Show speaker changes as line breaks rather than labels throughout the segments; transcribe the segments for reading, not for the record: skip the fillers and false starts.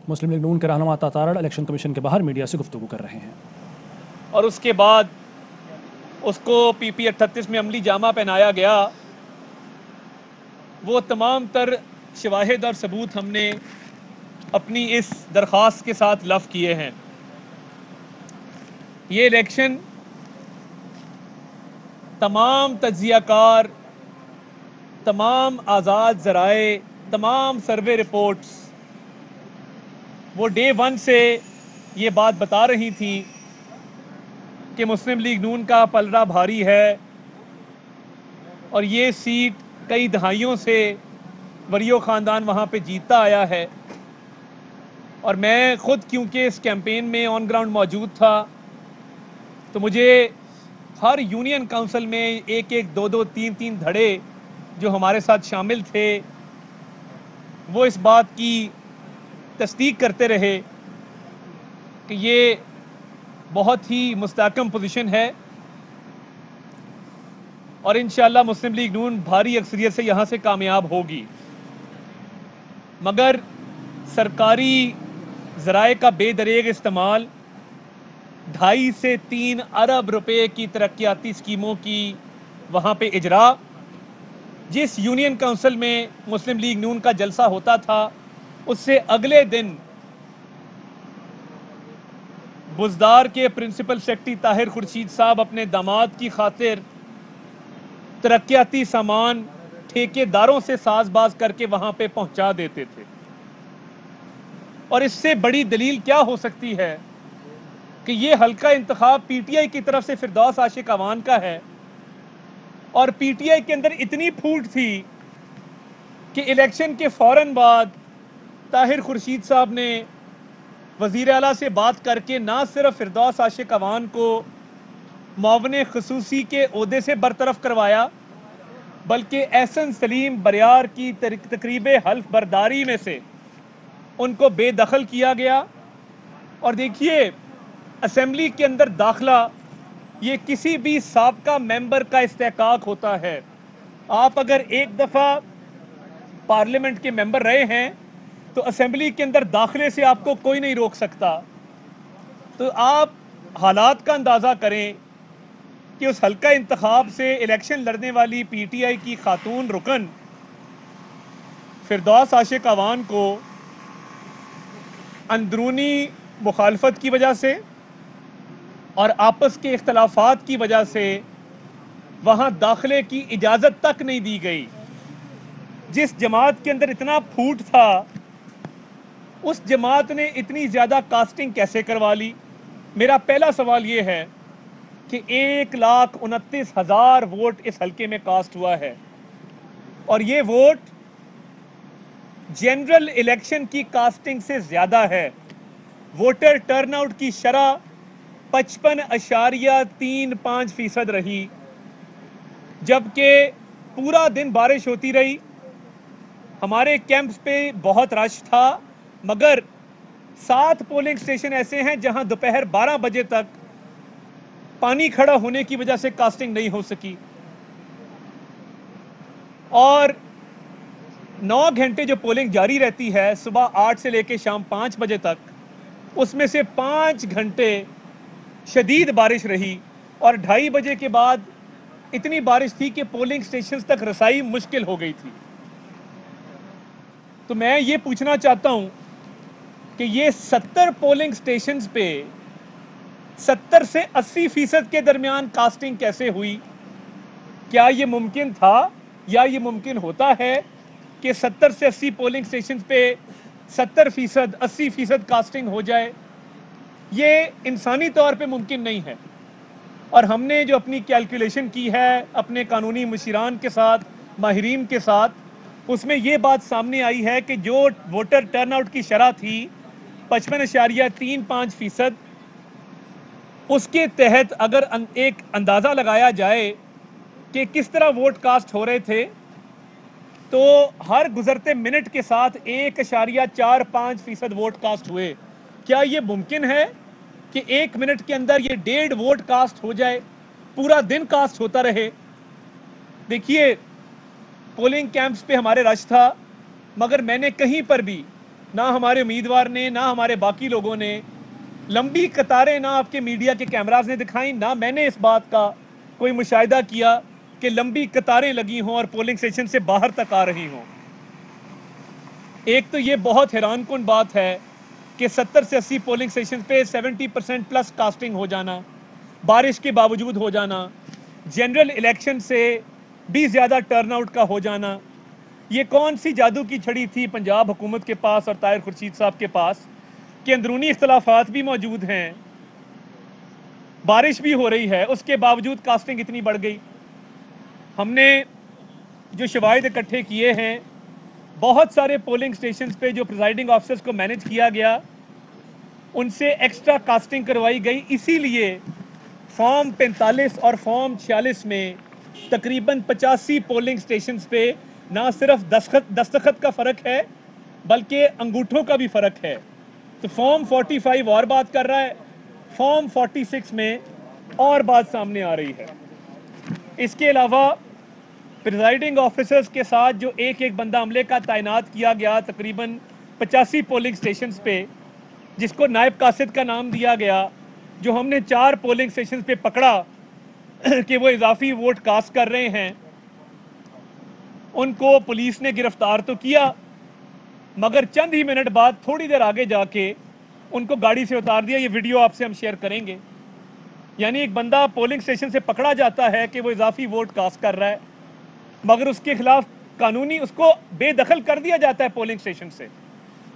मुस्लिम league नून के रहनुमा तातारड़ election commission के बाहर मीडिया से गुफ्तगू कर रहे हैं।
और उसके बाद उसको PP 38 में अमली जामा पहनाया गया। वो तमाम तर शवाहिद और सबूत हमने अपनी इस दरख्वास्त के साथ लफ किए हैं। ये इलेक्शन तमाम तज्जियाकार, तमाम आज़ाद ज़राए, तमाम सर्वे रिपोर्ट्स वो डे 1 से ये बात बता रही थी कि मुस्लिम लीग नून का पलड़ा भारी है और ये सीट कई दहाइयों से वरियो ख़ानदान वहाँ पे जीतता आया है। और मैं ख़ुद क्योंकि इस कैंपेन में ऑन ग्राउंड मौजूद था, तो मुझे हर यूनियन काउंसिल में एक एक, दो दो, तीन तीन धड़े जो हमारे साथ शामिल थे वो इस बात की तस्दीक करते रहे कि ये बहुत ही मुस्तहकम पोजीशन है और इंशाअल्लाह मुस्लिम लीग नून भारी अक्सरियत से यहाँ से कामयाब होगी। मगर सरकारी ज़राए का बेदरेग इस्तेमाल, 2.5 से 3 अरब रुपए की तरक्याती स्कीमों की वहाँ पे इजरा, जिस यूनियन काउंसिल में मुस्लिम लीग नून का जलसा होता था उससे अगले दिन बुज़दार के प्रिंसिपल सेक्रेटरी ताहिर खुर्शीद साहब अपने दामाद की खातिर तरक्याती सामान ठेकेदारों से साजबाज करके वहां पे पहुंचा देते थे। और इससे बड़ी दलील क्या हो सकती है कि ये हल्का इंतखाब PTI की तरफ से फिरदौस आशिक अवान का है और PTI के अंदर इतनी फूट थी कि इलेक्शन के फौरन बाद ताहिर खुर्शीद साहब ने वज़ीर आला से बात करके ना सिर्फ फिरदौस आशिक अवान को मुआवने खसूसी के ओहदे से बरतरफ करवाया, बल्कि एहसन सलीम बरियार की तकरीब हल्फ बरदारी में से उनको बेदखल किया गया। और देखिए, असेंबली के अंदर दाखिला ये किसी भी साबका मेंबर का इस्तेहकाक होता है। आप अगर एक दफ़ा पार्लियामेंट के मेंबर रहे हैं तो असेंबली के अंदर दाखिले से आपको कोई नहीं रोक सकता। तो आप हालात का अंदाज़ा करें कि उस हल्का इंतखाब से इलेक्शन लड़ने वाली PTI की खातून रुकन फिरदौस आशिक अवान को अंदरूनी मुखालफत की वजह से और आपस के इख्तलाफात की वजह से वहाँ दाखिले की इजाज़त तक नहीं दी गई। जिस जमात के अंदर इतना फूट था उस जमात ने इतनी ज़्यादा कास्टिंग कैसे करवा ली? मेरा पहला सवाल ये है कि 1,29,000 वोट इस हल्के में कास्ट हुआ है और ये वोट जनरल इलेक्शन की कास्टिंग से ज़्यादा है। वोटर टर्नआउट की शरह 55.35% रही, जबकि पूरा दिन बारिश होती रही। हमारे कैंप्स पे बहुत रश था, मगर 7 पोलिंग स्टेशन ऐसे हैं जहां दोपहर 12 बजे तक पानी खड़ा होने की वजह से कास्टिंग नहीं हो सकी। और 9 घंटे जो पोलिंग जारी रहती है सुबह 8 से लेकर शाम 5 बजे तक, उसमें से 5 घंटे शदीद बारिश रही और 2:30 बजे के बाद इतनी बारिश थी कि पोलिंग स्टेशन तक रसाई मुश्किल हो गई थी। तो मैं ये पूछना चाहता हूं कि ये 70 पोलिंग स्टेशंस पे 70 से 80% के दरमियान कास्टिंग कैसे हुई? क्या ये मुमकिन था या ये मुमकिन होता है कि 70 से 80 पोलिंग स्टेशंस पे 70%, 80% कास्टिंग हो जाए? ये इंसानी तौर पे मुमकिन नहीं है। और हमने जो अपनी कैलकुलेशन की है अपने कानूनी मुशीरान के साथ, माहिरीन के साथ, उसमें ये बात सामने आई है कि जो वोटर टर्नआउट की शरह थी 55.35%, उसके तहत अगर एक अंदाज़ा लगाया जाए कि किस तरह वोट कास्ट हो रहे थे, तो हर गुजरते मिनट के साथ 1.45% वोट कास्ट हुए। क्या ये मुमकिन है कि 1 मिनट के अंदर ये 1.5 वोट कास्ट हो जाए, पूरा दिन कास्ट होता रहे? देखिए, पोलिंग कैंप्स पे हमारे रश था, मगर मैंने कहीं पर भी ना हमारे उम्मीदवार ने, ना हमारे बाकी लोगों ने लंबी कतारें ना आपके मीडिया के कैमराज ने दिखाई, ना मैंने इस बात का कोई मुशाहिदा किया कि लंबी कतारें लगी हों और पोलिंग स्टेशन से बाहर तक आ रही हों। एक तो ये बहुत हैरानकुन बात है कि 70 से 80 पोलिंग स्टेशन पे 70% प्लस कास्टिंग हो जाना, बारिश के बावजूद हो जाना, जनरल इलेक्शन से भी ज़्यादा टर्नआउट का हो जाना, ये कौन सी जादू की छड़ी थी पंजाब हुकूमत के पास और ताहिर खुर्शीद साहब के पास कि अंदरूनी इख्तलाफात भी मौजूद हैं, बारिश भी हो रही है, उसके बावजूद कास्टिंग इतनी बढ़ गई। हमने जो शवाहिद इकट्ठे किए हैं, बहुत सारे पोलिंग स्टेशन पे जो प्रिजाइडिंग ऑफिसर्स को मैनेज किया गया उनसे एक्स्ट्रा कास्टिंग करवाई गई, इसीलिए फॉर्म 45 और फॉर्म 46 में तकरीबन 85 पोलिंग स्टेशन पे ना सिर्फ दस्तखत का फ़र्क है बल्कि अंगूठों का भी फ़र्क है। तो फॉर्म 45 और बात कर रहा है, फॉर्म 46 में और बात सामने आ रही है। इसके अलावा प्रिजाइडिंग ऑफिसर्स के साथ जो एक एक बंदा अमले का तैनात किया गया तकरीबन 85 पोलिंग स्टेशंस पे, जिसको नायब कासिद का नाम दिया गया, जो हमने 4 पोलिंग स्टेशंस पे पकड़ा कि वो इजाफी वोट कास्ट कर रहे हैं, उनको पुलिस ने गिरफ्तार तो किया मगर चंद ही मिनट बाद थोड़ी देर आगे जाके उनको गाड़ी से उतार दिया। ये वीडियो आपसे हम शेयर करेंगे। यानी एक बंदा पोलिंग स्टेशन से पकड़ा जाता है कि वो इजाफी वोट कास्ट कर रहा है, मगर उसके खिलाफ कानूनी, उसको बेदखल कर दिया जाता है पोलिंग स्टेशन से,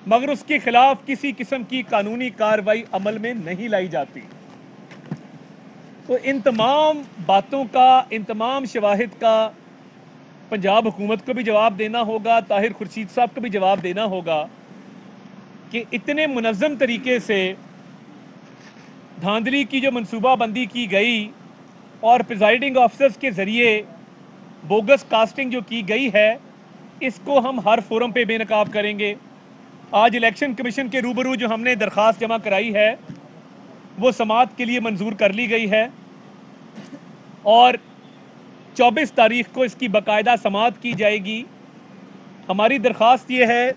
मगर उसके खिलाफ किसी किस्म की कानूनी कार्रवाई अमल में नहीं लाई जाती। तो इन तमाम बातों का, इन तमाम शवाहिद का पंजाब हुकूमत को भी जवाब देना होगा, ताहिर खुर्शीद साहब को भी जवाब देना होगा कि इतने मुनज़्ज़म तरीके से धांधली की जो मनसूबाबंदी की गई और प्रिजाइडिंग ऑफिसर्स के ज़रिए बोगस कास्टिंग जो की गई है, इसको हम हर फोरम पे बेनकाब करेंगे। आज इलेक्शन कमीशन के रूबरू जो हमने दरख्वास्त जमा कराई है वो समाअत के लिए मंजूर कर ली गई है और 24 तारीख को इसकी बाकायदा समाअत की जाएगी। हमारी दरख्वास्त ये है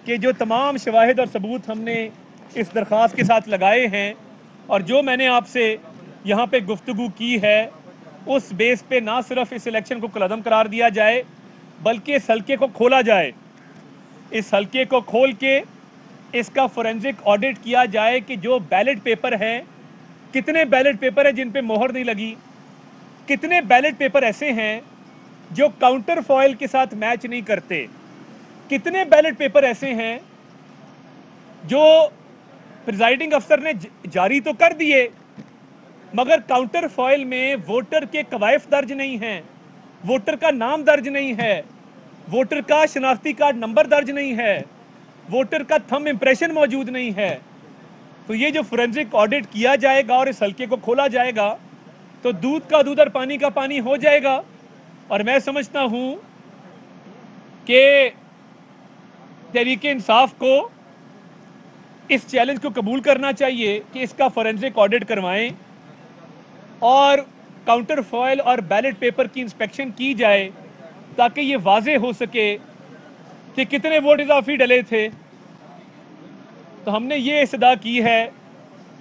कि जो तमाम शवाहिद और सबूत हमने इस दरख्वास्त के साथ लगाए हैं और जो मैंने आपसे यहाँ पे गुफ्तगू की है, उस बेस पे ना सिर्फ इस इलेक्शन को कलअदम करार दिया जाए बल्कि इस हल्के को खोला जाए। इस हल्के को खोल के इसका फोरेंसिक ऑडिट किया जाए कि जो बैलेट पेपर हैं, कितने बैलेट पेपर हैं जिन पे मोहर नहीं लगी, कितने बैलेट पेपर ऐसे हैं जो काउंटर फॉइल के साथ मैच नहीं करते, कितने बैलेट पेपर ऐसे हैं जो प्रिजाइडिंग अफसर ने जारी तो कर दिए मगर काउंटर फॉइल में वोटर के कवायफ दर्ज नहीं हैं, वोटर का नाम दर्ज नहीं है, वोटर का शनाख्ती कार्ड नंबर दर्ज नहीं है, वोटर का थंब इंप्रेशन मौजूद नहीं है। तो ये जो फोरेंसिक ऑडिट किया जाएगा और इस हल्के को खोला जाएगा तो दूध का दूध और पानी का पानी हो जाएगा। और मैं समझता हूं कि तहरीके इंसाफ को इस चैलेंज को कबूल करना चाहिए कि इसका फोरेंसिक ऑडिट करवाएं और काउंटर फॉइल और बैलेट पेपर की इंस्पेक्शन की जाए ताकि ये वाजे हो सके कि कितने वोट इजाफी डले थे। तो हमने ये इस्तदा की है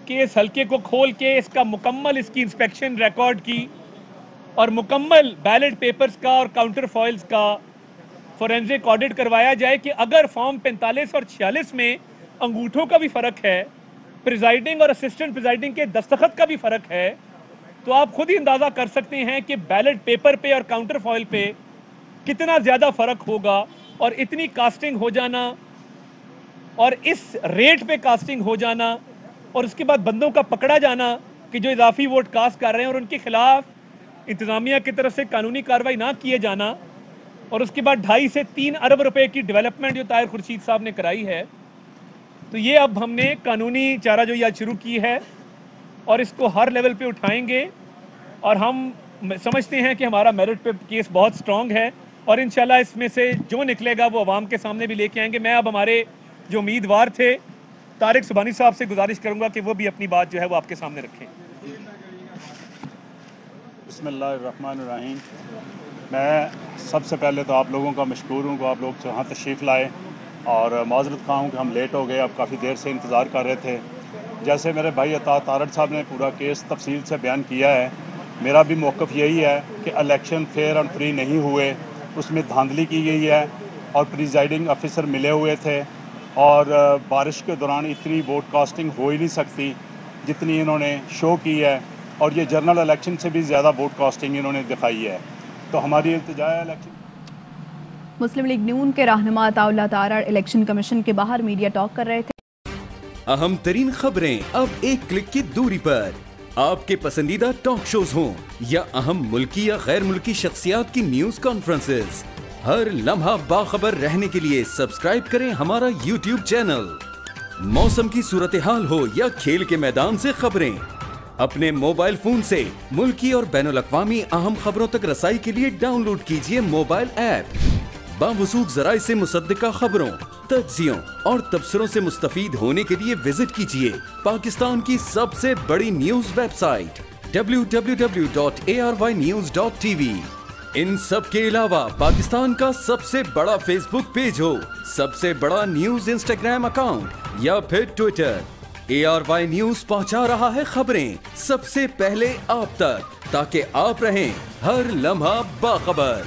कि इस हल्के को खोल के इसका मुकम्मल, इसकी इंस्पेक्शन रिकॉर्ड की और मुकम्मल बैलेट पेपर्स का और काउंटर फॉइल्स का फोरेंसिक ऑडिट करवाया जाए कि अगर फॉर्म 45 और 46 में अंगूठों का भी फ़र्क है, प्रिजाइडिंग और असिस्टेंट प्रिजाइडिंग के दस्तखत का भी फ़र्क है, तो आप खुद ही अंदाज़ा कर सकते हैं कि बैलेट पेपर पे और काउंटर फॉइल पे कितना ज़्यादा फ़र्क होगा। और इतनी कास्टिंग हो जाना और इस रेट पे कास्टिंग हो जाना और उसके बाद बंदों का पकड़ा जाना कि जो इजाफी वोट कास्ट कर रहे हैं और उनके खिलाफ इंतज़ामिया की तरफ से कानूनी कार्रवाई ना किए जाना और उसके बाद 2.5 से 3 अरब रुपए की डेवलपमेंट जो ताहिर खुर्शीद साहब ने कराई है, तो ये अब हमने कानूनी चाराजोई आज शुरू की है और इसको हर लेवल पे उठाएंगे। और हम समझते हैं कि हमारा मेरिट पे केस बहुत स्ट्रॉन्ग है और इंशाल्लाह इसमें से जो निकलेगा वो अवाम के सामने भी लेके आएंगे। मैं अब हमारे जो उम्मीदवार थे तारिक सुबहानी साहब से गुजारिश करूंगा कि वो भी अपनी बात जो है वो आपके सामने रखें।
बिस्मिल्लाहिर्रहमानिर्रहीम। मैं सबसे पहले तो आप लोगों का मशकूर हूँ कि आप लोग यहाँ तशरीफ़ लाए और माजरत खां हूँ कि हम लेट हो गए, अब काफ़ी देर से इंतज़ार कर रहे थे। जैसे मेरे भाई अता तारड़ साहब ने पूरा केस तफसील से बयान किया है, मेरा भी मौक़िफ़ यही है कि इलेक्शन फेयर एंड फ्री नहीं हुए, उसमें धांधली की गई है और प्रिजाइडिंग ऑफिसर मिले हुए थे और बारिश के दौरान इतनी वोट कास्टिंग हो ही नहीं सकती जितनी इन्होंने शो की है, और ये जनरल इलेक्शन से भी ज़्यादा वोट कास्टिंग इन्होंने दिखाई है। तो हमारी इल्तिजा है इलेक्शन।
मुस्लिम लीग नून के रहनुमा अताउल्लाह तारड़ इलेक्शन कमीशन के बाहर मीडिया टॉक कर रहे थे।
अहम तरीन खबरें अब एक क्लिक की दूरी पर। आपके पसंदीदा टॉक शोज हों या अहम मुल्की या गैर मुल्की शख्सियात की न्यूज कॉन्फ्रेंसेस, हर लम्हा बाखबर रहने के लिए सब्सक्राइब करें हमारा YouTube चैनल। मौसम की सूरत हाल हो या खेल के मैदान से खबरें, अपने मोबाइल फोन से मुल्की और बैनुल अक़वामी अहम खबरों तक रसाई के लिए डाउनलोड कीजिए मोबाइल ऐप। बावसूख ज़राए से मुसद्दिका खबरों, तज्ज़ियों और तबसरों से मुस्तफ़ीद होने के लिए विजिट कीजिए पाकिस्तान की सबसे बड़ी न्यूज वेबसाइट www.arYnews.tv। इन सब के अलावा पाकिस्तान का सबसे बड़ा फेसबुक पेज हो, सबसे बड़ा न्यूज इंस्टाग्राम अकाउंट या फिर ट्विटर, ARY न्यूज पहुंचा रहा है खबरें सबसे पहले आप तक, ताकि आप रहें हर लम्हा बाखबर।